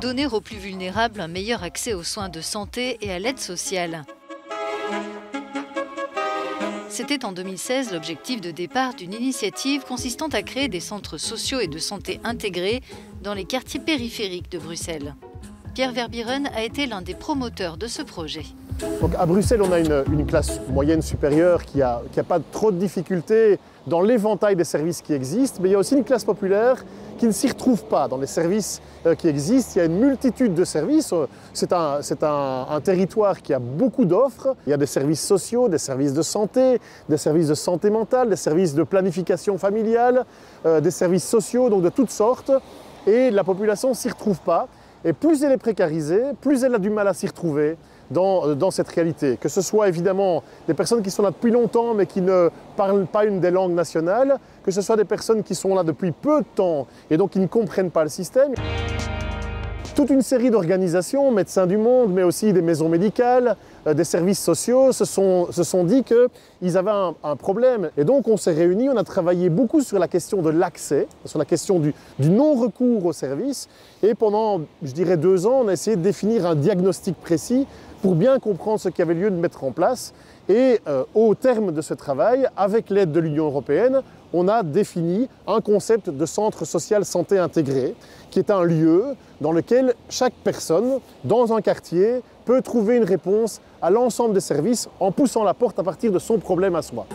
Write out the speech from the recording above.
donner aux plus vulnérables un meilleur accès aux soins de santé et à l'aide sociale. C'était en 2016 l'objectif de départ d'une initiative consistant à créer des centres sociaux et de santé intégrés dans les quartiers périphériques de Bruxelles. Pierre Verbieren a été l'un des promoteurs de ce projet. Donc à Bruxelles, on a une classe moyenne supérieure qui a pas trop de difficultés dans l'éventail des services qui existent, mais il y a aussi une classe populaire qui ne s'y retrouve pas dans les services qui existent. Il y a une multitude de services. C'est un territoire qui a beaucoup d'offres. Il y a des services sociaux, des services de santé mentale, des services de planification familiale, des services sociaux, donc de toutes sortes. Et la population ne s'y retrouve pas. Et plus elle est précarisée, plus elle a du mal à s'y retrouver dans cette réalité. Que ce soit évidemment des personnes qui sont là depuis longtemps mais qui ne parlent pas une des langues nationales, que ce soit des personnes qui sont là depuis peu de temps et donc qui ne comprennent pas le système. Toute une série d'organisations, Médecins du Monde, mais aussi des maisons médicales, des services sociaux, se sont dit qu'ils avaient un problème. Et donc on s'est réunis, on a travaillé beaucoup sur la question de l'accès, sur la question du non-recours aux services. Et pendant, je dirais, 2 ans, on a essayé de définir un diagnostic précis pour bien comprendre ce qu'il y avait lieu de mettre en place. Et au terme de ce travail, avec l'aide de l'Union européenne, on a défini un concept de centre social santé intégré, qui est un lieu dans lequel chaque personne, dans un quartier, peut trouver une réponse à l'ensemble des services en poussant la porte à partir de son problème à soi.